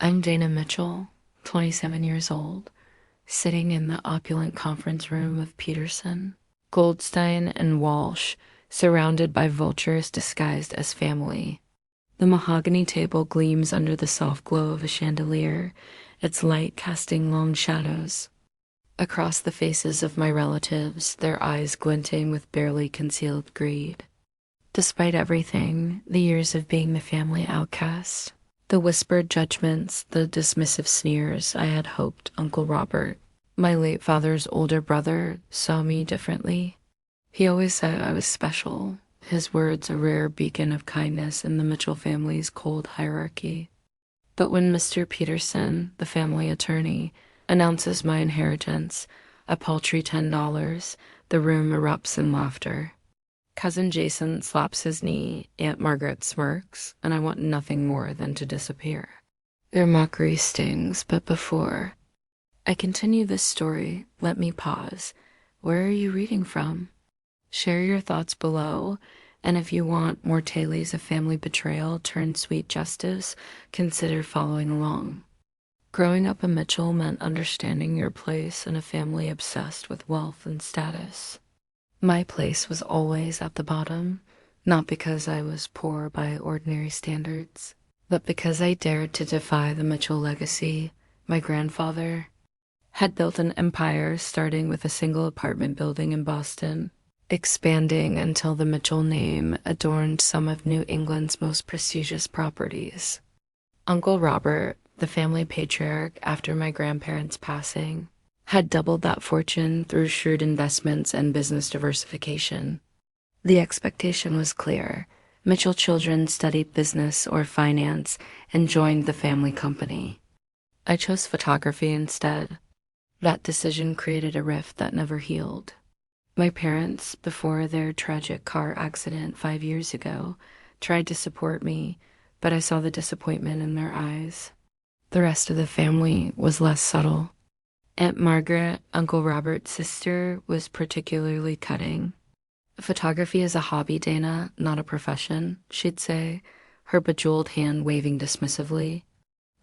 I'm Dana Mitchell, 27 years old, sitting in the opulent conference room of Peterson, Goldstein, and Walsh, surrounded by vultures disguised as family. The mahogany table gleams under the soft glow of a chandelier, its light casting long shadows. Across the faces of my relatives, their eyes glinting with barely concealed greed. Despite everything, the years of being the family outcast, the whispered judgments, the dismissive sneers, I had hoped Uncle Robert, my late father's older brother, saw me differently. He always said I was special, his words a rare beacon of kindness in the Mitchell family's cold hierarchy. But when Mr. Peterson, the family attorney, announces my inheritance, a paltry $10, the room erupts in laughter. Cousin Jason slaps his knee, Aunt Margaret smirks, and I want nothing more than to disappear. Their mockery stings, but before I continue this story, let me pause. Where are you reading from? Share your thoughts below, and if you want more tales of family betrayal turned sweet justice, consider following along. Growing up a Mitchell meant understanding your place in a family obsessed with wealth and status. My place was always at the bottom, not because I was poor by ordinary standards, but because I dared to defy the Mitchell legacy. My grandfather had built an empire starting with a single apartment building in Boston, expanding until the Mitchell name adorned some of New England's most prestigious properties. Uncle Robert, the family patriarch after my grandparents' passing, had doubled that fortune through shrewd investments and business diversification. The expectation was clear. Mitchell children studied business or finance and joined the family company. I chose photography instead. That decision created a rift that never healed. My parents, before their tragic car accident 5 years ago, tried to support me, but I saw the disappointment in their eyes. The rest of the family was less subtle. Aunt Margaret, Uncle Robert's sister, was particularly cutting. Photography is a hobby, Dana, not a profession, she'd say, her bejeweled hand waving dismissively.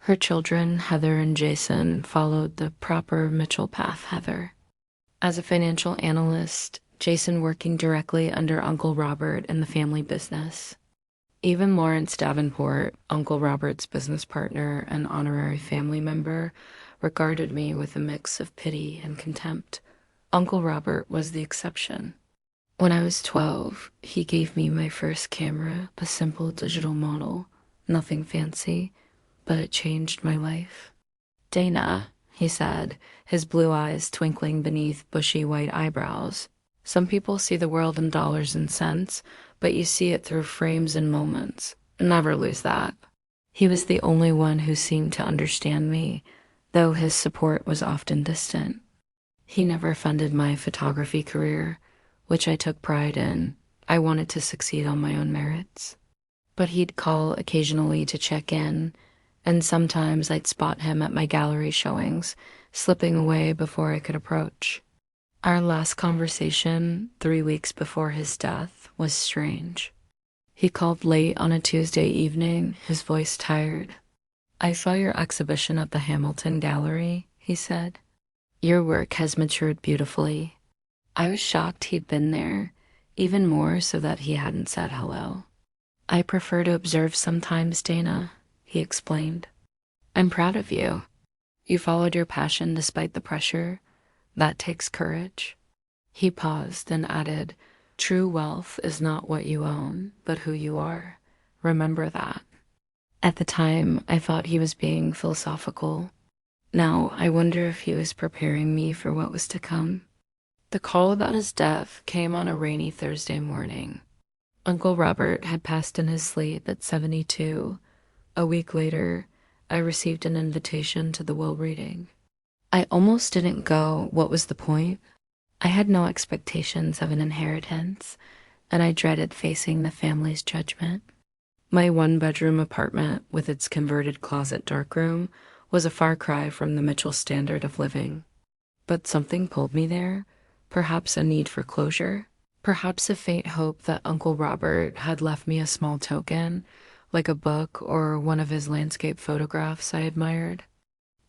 Her children, Heather and Jason, followed the proper Mitchell path, Heather. As a financial analyst, Jason working directly under Uncle Robert in the family business. Even Lawrence Davenport, Uncle Robert's business partner and honorary family member, regarded me with a mix of pity and contempt. Uncle Robert was the exception. When I was 12, he gave me my first camera, a simple digital model, nothing fancy, but it changed my life. Dana, he said, his blue eyes twinkling beneath bushy white eyebrows. Some people see the world in dollars and cents, but you see it through frames and moments. Never lose that. He was the only one who seemed to understand me, though his support was often distant. He never funded my photography career, which I took pride in. I wanted to succeed on my own merits. But he'd call occasionally to check in, and sometimes I'd spot him at my gallery showings, slipping away before I could approach. Our last conversation, 3 weeks before his death, was strange. He called late on a Tuesday evening, his voice tired. "I saw your exhibition at the Hamilton Gallery," he said. "Your work has matured beautifully." I was shocked he'd been there, even more so that he hadn't said hello. "I prefer to observe sometimes, Dana," he explained. "I'm proud of you. You followed your passion despite the pressure. That takes courage." He paused and added, "True wealth is not what you own, but who you are. Remember that." At the time, I thought he was being philosophical. Now, I wonder if he was preparing me for what was to come. The call about his death came on a rainy Thursday morning. Uncle Robert had passed in his sleep at 72. A week later, I received an invitation to the will reading. I almost didn't go. What was the point? I had no expectations of an inheritance, and I dreaded facing the family's judgment. My one-bedroom apartment, with its converted closet darkroom, was a far cry from the Mitchell standard of living. But something pulled me there, perhaps a need for closure, perhaps a faint hope that Uncle Robert had left me a small token, like a book or one of his landscape photographs I admired.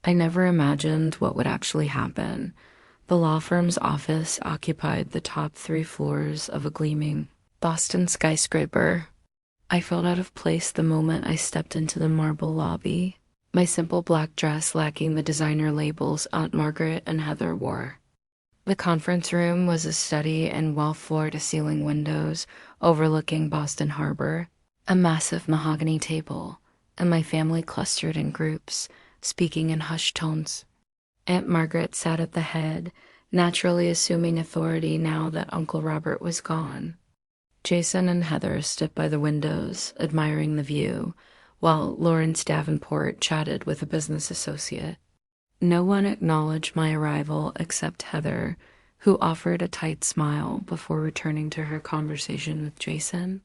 I never imagined what would actually happen. The law firm's office occupied the top 3 floors of a gleaming Boston skyscraper. I felt out of place the moment I stepped into the marble lobby, my simple black dress lacking the designer labels Aunt Margaret and Heather wore. The conference room was a study in well floor-to-ceiling windows overlooking Boston Harbor, a massive mahogany table, and my family clustered in groups, speaking in hushed tones. Aunt Margaret sat at the head, naturally assuming authority now that Uncle Robert was gone. Jason and Heather stood by the windows, admiring the view, while Lawrence Davenport chatted with a business associate. No one acknowledged my arrival except Heather, who offered a tight smile before returning to her conversation with Jason.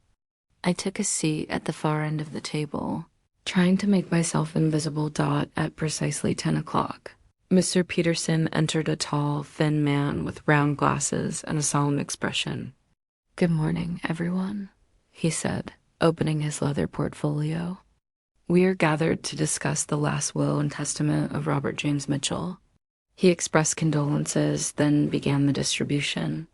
I took a seat at the far end of the table, trying to make myself invisible dot at precisely 10 o'clock. Mr. Peterson entered, a tall, thin man with round glasses and a solemn expression. "Good morning, everyone," he said, opening his leather portfolio. "We are gathered to discuss the last will and testament of Robert James Mitchell." He expressed condolences, then began the distribution.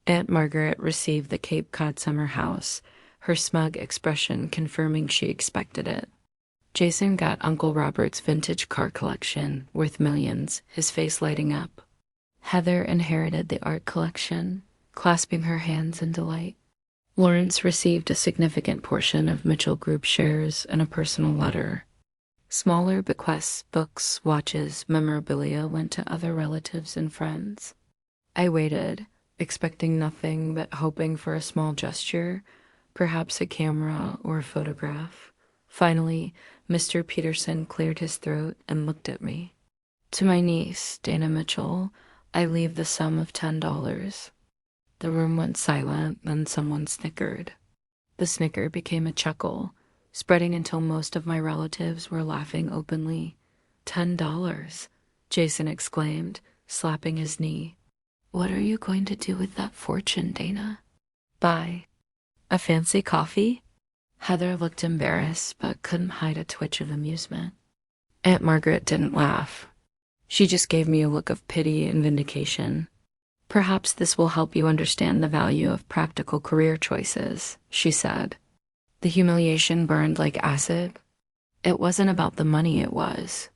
Aunt Margaret received the Cape Cod summer house, her smug expression confirming she expected it. Jason got Uncle Robert's vintage car collection, worth millions, his face lighting up. Heather inherited the art collection, clasping her hands in delight. Lawrence received a significant portion of Mitchell Group shares and a personal letter. Smaller bequests, books, watches, memorabilia went to other relatives and friends. I waited, expecting nothing but hoping for a small gesture, perhaps a camera or a photograph. Finally, Mr. Peterson cleared his throat and looked at me. "To my niece, Dana Mitchell, I leave the sum of $10. The room went silent, then someone snickered. The snicker became a chuckle, spreading until most of my relatives were laughing openly. $10, Jason exclaimed, slapping his knee. "What are you going to do with that fortune, Dana?" "Buy a fancy coffee?" Heather looked embarrassed, but couldn't hide a twitch of amusement. Aunt Margaret didn't laugh. She just gave me a look of pity and vindication. "Perhaps this will help you understand the value of practical career choices," she said. The humiliation burned like acid. It wasn't about the money, it was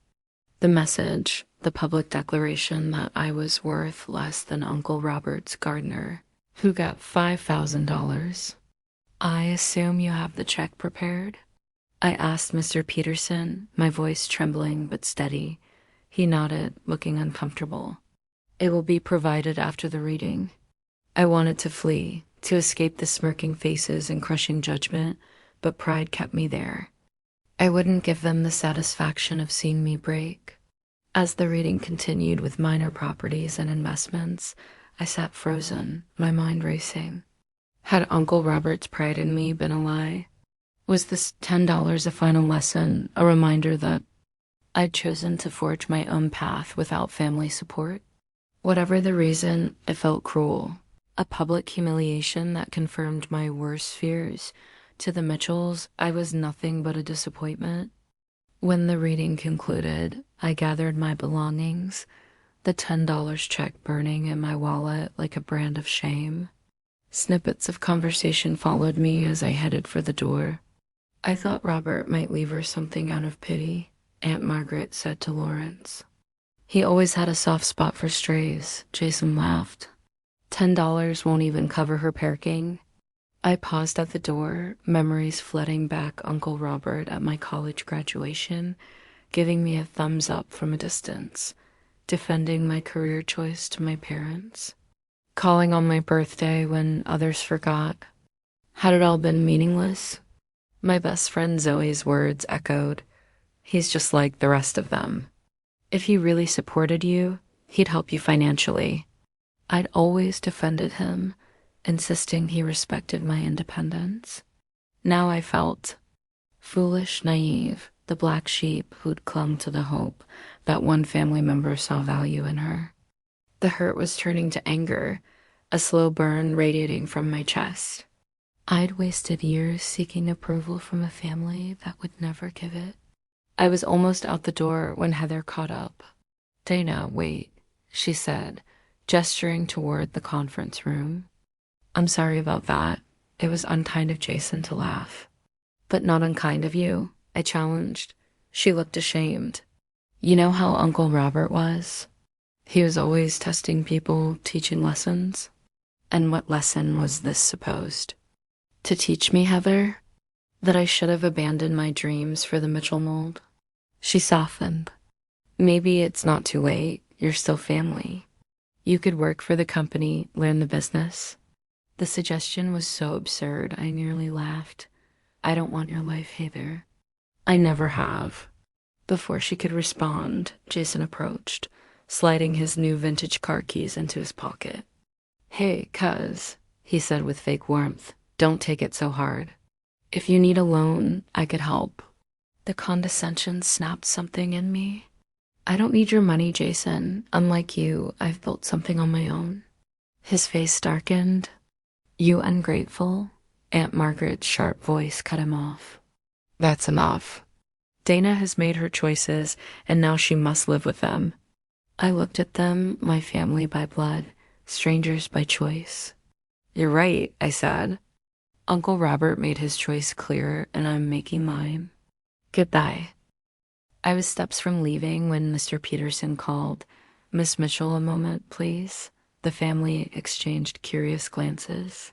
the message, the public declaration that I was worth less than Uncle Robert's gardener, who got $5,000. "I assume you have the check prepared?" I asked Mr. Peterson, my voice trembling but steady. He nodded, looking uncomfortable. "It will be provided after the reading." I wanted to flee, to escape the smirking faces and crushing judgment, but pride kept me there. I wouldn't give them the satisfaction of seeing me break. As the reading continued with minor properties and investments, I sat frozen, my mind racing. Had Uncle Robert's pride in me been a lie? Was this $10 a final lesson, a reminder that I'd chosen to forge my own path without family support? Whatever the reason, it felt cruel. A public humiliation that confirmed my worst fears. To the Mitchells, I was nothing but a disappointment. When the reading concluded, I gathered my belongings, the $10 check burning in my wallet like a brand of shame. Snippets of conversation followed me as I headed for the door. "I thought Robert might leave her something out of pity," Aunt Margaret said to Lawrence. "He always had a soft spot for strays," Jason laughed. $10 won't even cover her parking." I paused at the door, memories flooding back Uncle Robert at my college graduation, giving me a thumbs up from a distance, defending my career choice to my parents, calling on my birthday when others forgot. Had it all been meaningless? My best friend Zoe's words echoed, "He's just like the rest of them. If he really supported you, he'd help you financially." I'd always defended him, insisting he respected my independence. Now I felt foolish, naive, the black sheep who'd clung to the hope that one family member saw value in her. The hurt was turning to anger, a slow burn radiating from my chest. I'd wasted years seeking approval from a family that would never give it. I was almost out the door when Heather caught up. "Dana, wait," she said, gesturing toward the conference room. "I'm sorry about that. It was unkind of Jason to laugh." "But not unkind of you," I challenged. She looked ashamed. "You know how Uncle Robert was? He was always testing people, teaching lessons." "And what lesson was this supposed to teach me, Heather?" "That I should have abandoned my dreams for the Mitchell mold." She softened. "Maybe it's not too late. You're still family. You could work for the company, learn the business." The suggestion was so absurd, I nearly laughed. "I don't want your life, Heather." "I never have." Before she could respond, Jason approached, sliding his new vintage car keys into his pocket. "Hey, cuz," he said with fake warmth, "don't take it so hard. If you need a loan, I could help." The condescension snapped something in me. "I don't need your money, Jason. Unlike you, I've built something on my own." His face darkened. "You ungrateful?" Aunt Margaret's sharp voice cut him off. "That's enough. Dana has made her choices, and now she must live with them." I looked at them, my family by blood, strangers by choice. "You're right," I said. "Uncle Robert made his choice clear, and I'm making mine. Goodbye." I was steps from leaving when Mr. Peterson called. "Miss Mitchell, a moment, please." The family exchanged curious glances.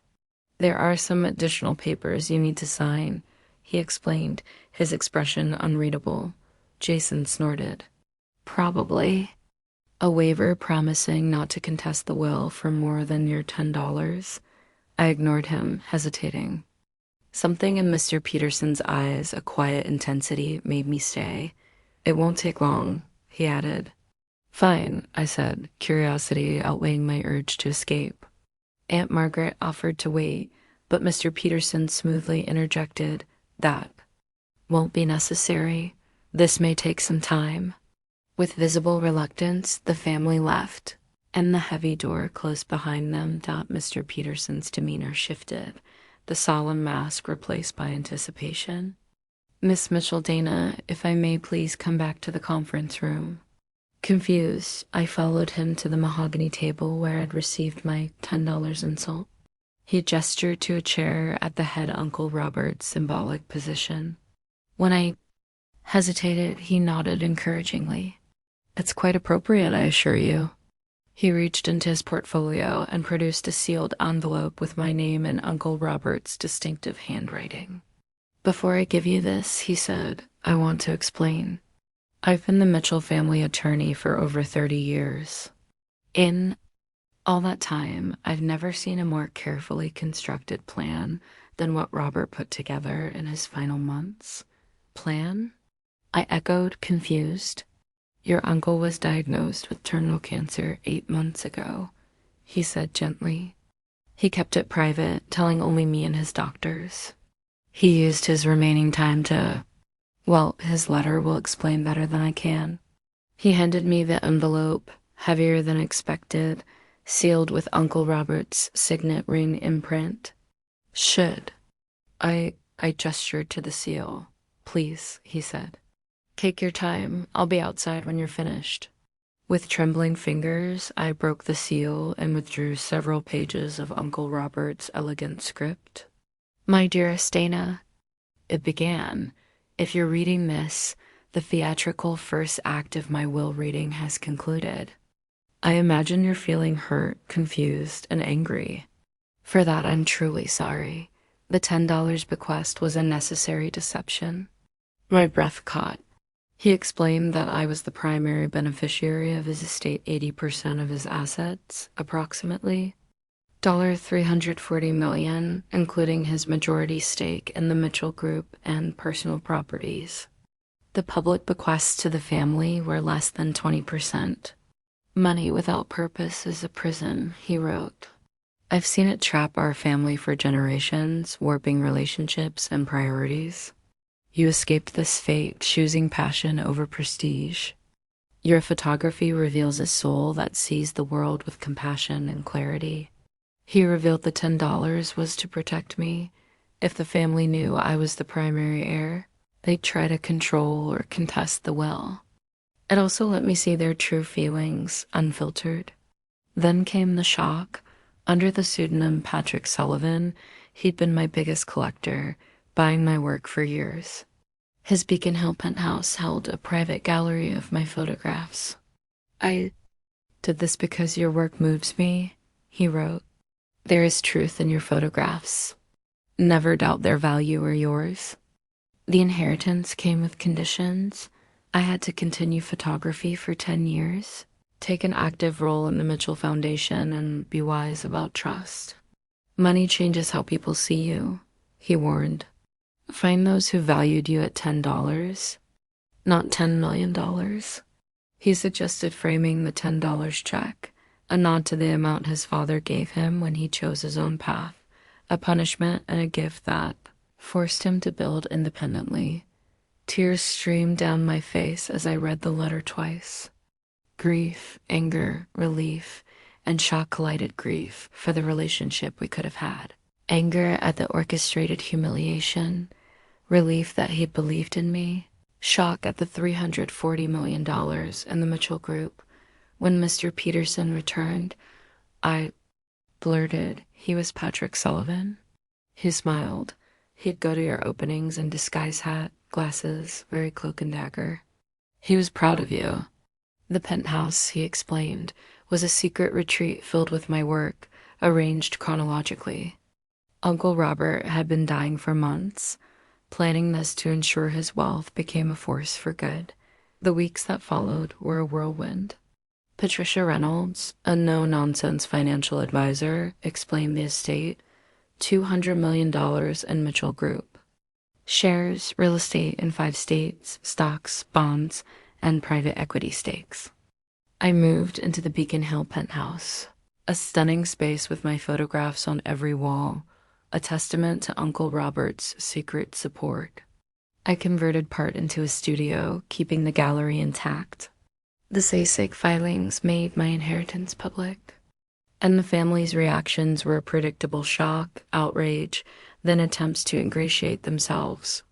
"There are some additional papers you need to sign," he explained, his expression unreadable. Jason snorted. "Probably." "A waiver promising not to contest the will for more than your $10. I ignored him, hesitating. Something in Mr. Peterson's eyes, a quiet intensity, made me stay. "It won't take long," he added. "Fine," I said, curiosity outweighing my urge to escape. Aunt Margaret offered to wait, but Mr. Peterson smoothly interjected, "That won't be necessary. This may take some time." With visible reluctance, the family left, and the heavy door closed behind them. Mr. Peterson's demeanor shifted, the solemn mask replaced by anticipation. "Miss Mitchell, Dana, if I may please come back to the conference room." Confused, I followed him to the mahogany table where I'd received my $10 insult. He gestured to a chair at the head Uncle Robert's symbolic position. When I hesitated, he nodded encouragingly. "It's quite appropriate, I assure you." He reached into his portfolio and produced a sealed envelope with my name in Uncle Robert's distinctive handwriting. "Before I give you this," he said, "I want to explain. I've been the Mitchell family attorney for over 30 years. In all that time, I've never seen a more carefully constructed plan than what Robert put together in his final months." "Plan?" I echoed, confused. "Your uncle was diagnosed with terminal cancer 8 months ago," he said gently. "He kept it private, telling only me and his doctors. He used his remaining time to... well, his letter will explain better than I can." He handed me the envelope, heavier than expected, sealed with Uncle Robert's signet ring imprint. "Should." I gestured to the seal. "Please," he said. "Take your time. I'll be outside when you're finished." With trembling fingers, I broke the seal and withdrew several pages of Uncle Robert's elegant script. "My dearest Dana," it began, "if you're reading this, the theatrical first act of my will reading has concluded. I imagine you're feeling hurt, confused, and angry. For that, I'm truly sorry. The $10 bequest was a necessary deception." My breath caught. He explained that I was the primary beneficiary of his estate, 80% of his assets, approximately $340 million, including his majority stake in the Mitchell Group and personal properties. The public bequests to the family were less than 20%. "Money without purpose is a prison," he wrote. "I've seen it trap our family for generations, warping relationships and priorities. You escaped this fate, choosing passion over prestige. Your photography reveals a soul that sees the world with compassion and clarity. He revealed the $10 was to protect me, If the family knew I was the primary heir, they'd try to control or contest the will. It also let me see their true feelings, unfiltered. Then came the shock. Under the pseudonym Patrick Sullivan, he'd been my biggest collector, buying my work for years. His Beacon Hill penthouse held a private gallery of my photographs. "I did this because your work moves me," he wrote. "There is truth in your photographs. Never doubt their value or yours." The inheritance came with conditions. I had to continue photography for 10 years, take an active role in the Mitchell Foundation, and be wise about trust. "Money changes how people see you," he warned. "Find those who valued you at $10, not $10 million. He suggested framing the $10 check, a nod to the amount his father gave him when he chose his own path, a punishment and a gift that forced him to build independently. Tears streamed down my face as I read the letter twice. Grief, anger, relief, and shock collided. Grief for the relationship we could have had. Anger at the orchestrated humiliation. Relief that he believed in me. Shock at the $340 million in the Mitchell Group. When Mr. Peterson returned, I blurted he was Patrick Sullivan. He smiled. He'd go to your openings in disguise hat, glasses, very cloak and dagger. He was proud of you. The penthouse, he explained, was a secret retreat filled with my work, arranged chronologically. Uncle Robert had been dying for months, planning this to ensure his wealth became a force for good. The weeks that followed were a whirlwind. Patricia Reynolds, a no-nonsense financial advisor, explained the estate. $200 million in Mitchell Group. Shares, real estate in 5 states, stocks, bonds, and private equity stakes. I moved into the Beacon Hill penthouse, a stunning space with my photographs on every wall, a testament to Uncle Robert's secret support. I converted part into a studio, keeping the gallery intact. The SASIC filings made my inheritance public, and the family's reactions were a predictable shock, outrage, then attempts to ingratiate themselves.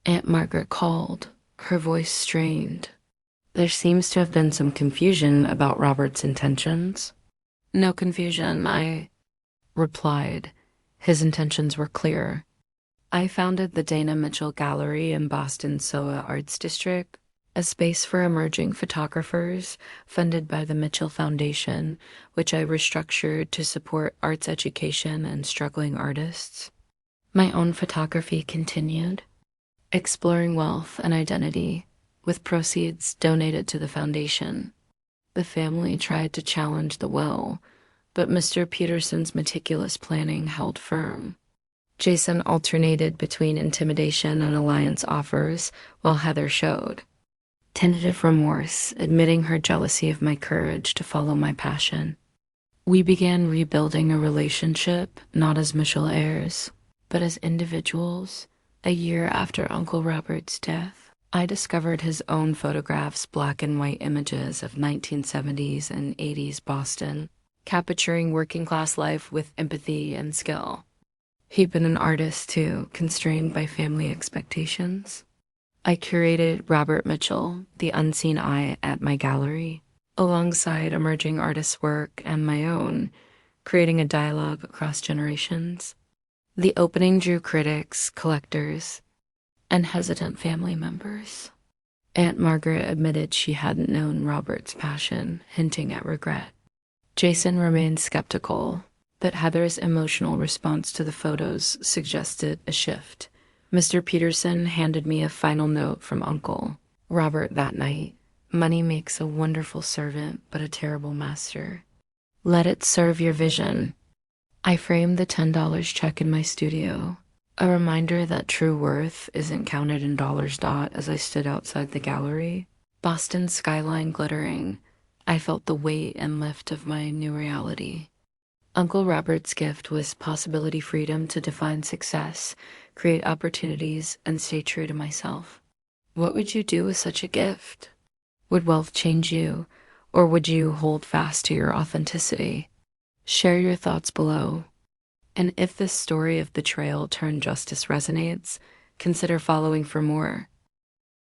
Aunt Margaret called, her voice strained. "There seems to have been some confusion about Robert's intentions." "No confusion," I replied. His intentions were clear. I founded the Dana Mitchell Gallery in Boston's SoA Arts District, a space for emerging photographers funded by the Mitchell Foundation, which I restructured to support arts education and struggling artists. My own photography continued, exploring wealth and identity, with proceeds donated to the foundation. The family tried to challenge the will, but Mr. Peterson's meticulous planning held firm. Jason alternated between intimidation and alliance offers, while Heather showed tentative remorse, admitting her jealousy of my courage to follow my passion. We began rebuilding a relationship, not as Mitchell heirs, but as individuals. A year after Uncle Robert's death, I discovered his own photographs, black and white images of 1970s and 80s Boston, capturing working-class life with empathy and skill. He'd been an artist, too, constrained by family expectations. I curated Robert Mitchell, the unseen eye, at my gallery, alongside emerging artists' work and my own, creating a dialogue across generations. The opening drew critics, collectors, and hesitant family members. Aunt Margaret admitted she hadn't known Robert's passion, hinting at regret. Jason remained skeptical, but Heather's emotional response to the photos suggested a shift. Mr. Peterson handed me a final note from Uncle Robert that night. "Money makes a wonderful servant, but a terrible master. Let it serve your vision." I framed the $10 check in my studio, a reminder that true worth isn't counted in dollars. As I stood outside the gallery, Boston's skyline glittering, I felt the weight and lift of my new reality. Uncle Robert's gift was possibility, freedom to define success, create opportunities, and stay true to myself. What would you do with such a gift? Would wealth change you, or would you hold fast to your authenticity? Share your thoughts below. And if this story of betrayal turned justice resonates, consider following for more.